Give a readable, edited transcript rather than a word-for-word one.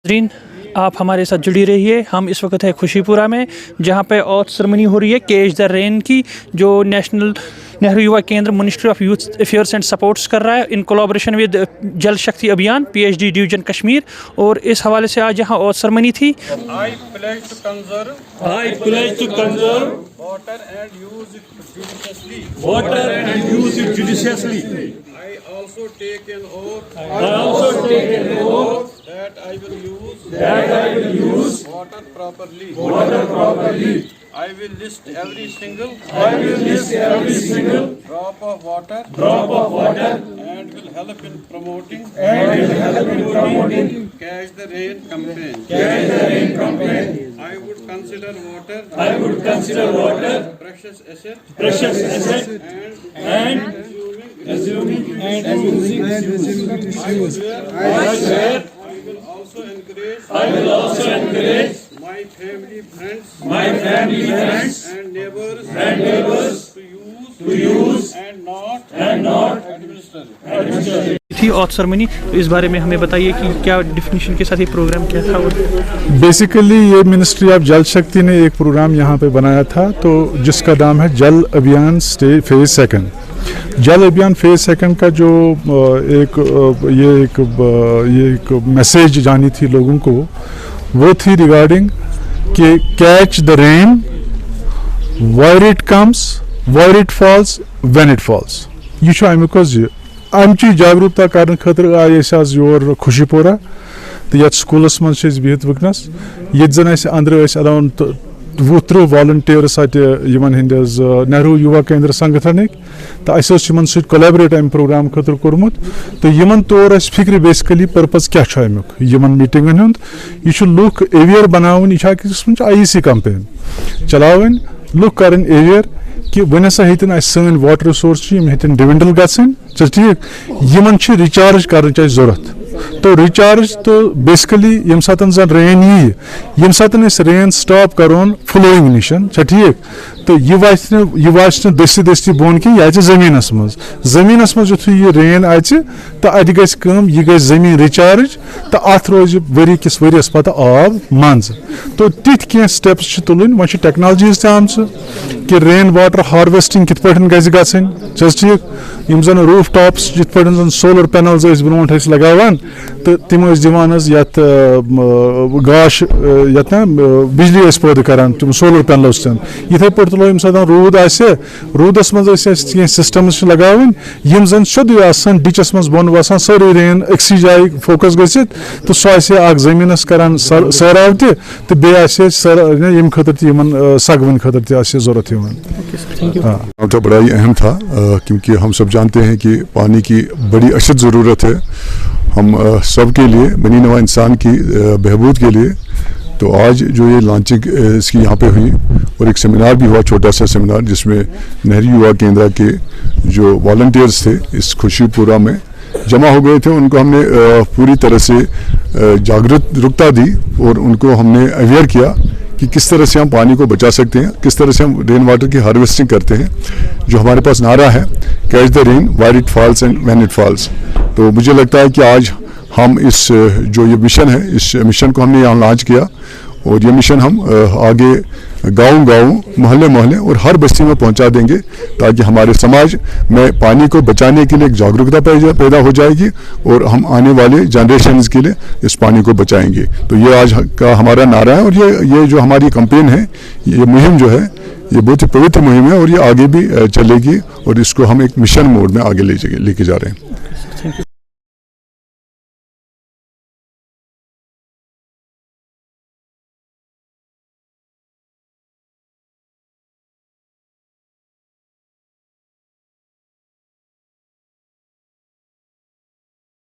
नाज़रीन, आप हमारे साथ जुड़ी रहिए। हम इस वक्त है खुशीपुरा में, जहाँ पे ऑथ सेरेमनी हो रही है कैच द रेन की, जो नेशनल नेहरू युवा केंद्र ministry of youth affairs and supports कर रहा है इन कोलैबोरेशन विद जल शक्ति अभियान PhD डिवीजन कश्मीर। और इस हवाले से आज यहाँ ऑथ सेरेमनी थी। I pledge to conserve water and use it judiciously. I also take an oath that I will use water properly. I will list every single drop of water and will help in promoting Catch the Rain campaign. I would consider water precious asset and assuming I will also encourage my family, friends and neighbors to use and not administer थी auth ceremony. तो इस बारे में हमें बताइए कि क्या definition के साथ ये प्रोग्राम क्या था। बेसिकली ये मिनिस्ट्री ऑफ जल शक्ति ने एक प्रोग्राम यहाँ पे बनाया था, तो जिसका नाम है जल अभियान फेज सेकंड। जल अभियान फेज सेकंड का जो एक मैसेज जानी थी लोगों को, वो थी रिगार्डिंग कि catch the rain wire it comes, wire it falls, when it falls. यह अमुक अमची जागरूकता करने खतर आये आज योर खुशीपुरा, तो ये स्कूलस मज बिहित वनस ये जन अंदर अराउंड 20-30 वॉलंटियर्स हंदिस नेहरू युवा केंद्र संगठनिक, तो अस कोलैबोरेट अम प्रोग्राम खतर कोर्मुत, तो यमन तौर फिक्र बेसिकली पर्पज क्या अमुक यमन मीटिंगन हुंद। यह लूख अवेयर बनावन, यह IEC कैंपेन चलावन, लूख कर अवेयर कि वन हसा हेतन सन वाटर रिसोर्स हेतन डिविंडल गसन ठीक, यमन रिचार्ज कर जरूरत। तो रिचार्ज तो बेसिकली यम सातन जन रेन यम सातन रेन स्टॉप करोन फ्लोइंग निशन ठीक, तो यह वाच दस्ती बोन कि यह जमीनस मज यु यह रेन तो अत यह गई जमीन रिचार्ज, तो अत रोज वरी किस वरियस पत आब मंज। तो तिथ कह स्टेप्स तुलन, वो टेक्नोलॉजीज आम कि रेन वाटर हार्वेस्टिंग कित गि गन ठीक, यम जन रूफ टॉप्स जित जन सोलर पैनल्स ब्रोट लगावान, तो तिम दिवान गाश ये बिजली पैदा करान तुम सोलर पैनलों इथे पे तुलो यम सात रूद रूदस मज सिस्टम्स लगावन यम जन सोदे आसान डिचस मज बोन वसान सारी रेन अक्सी जाय फोकस गसित, तो सह जमीनस करान सराव तो बे यम खतर सगवन खतर जरूरत तो बड़ा ही अहम था, क्योंकि हम सब जानते हैं कि पानी की बड़ी अशद ज़रूरत है हम सब के लिए, बनी नवा इंसान की बहबूद के लिए। तो आज जो ये लॉन्चिंग इसकी यहाँ पे हुई और एक सेमिनार भी हुआ, छोटा सा सेमिनार, जिसमें नेहरू युवा केंद्र के जो वॉलंटियर्स थे इस खुशीपुरा में जमा हो गए थे, उनको हमने पूरी तरह से जागरूकता दी और उनको हमने अवेयर किया कि किस तरह से हम पानी को बचा सकते हैं, किस तरह से हम रेन वाटर की हार्वेस्टिंग करते हैं। जो हमारे पास नारा है catch the rain wire it falls and when it falls, तो मुझे लगता है कि आज हम इस जो ये मिशन है, इस मिशन को हमने यहाँ लॉन्च किया और ये मिशन हम आगे गाँव मोहल्ले और हर बस्ती में पहुँचा देंगे, ताकि हमारे समाज में पानी को बचाने के लिए एक जागरूकता पैदा हो जाएगी और हम आने वाले जनरेशन्स के लिए इस पानी को बचाएंगे। तो ये आज का हमारा नारा है और ये जो हमारी कैंपेन है, ये मुहिम जो है, ये बहुत ही पवित्र मुहिम है और ये आगे भी चलेगी और इसको हम एक मिशन मोड में आगे लेके जा रहे हैं।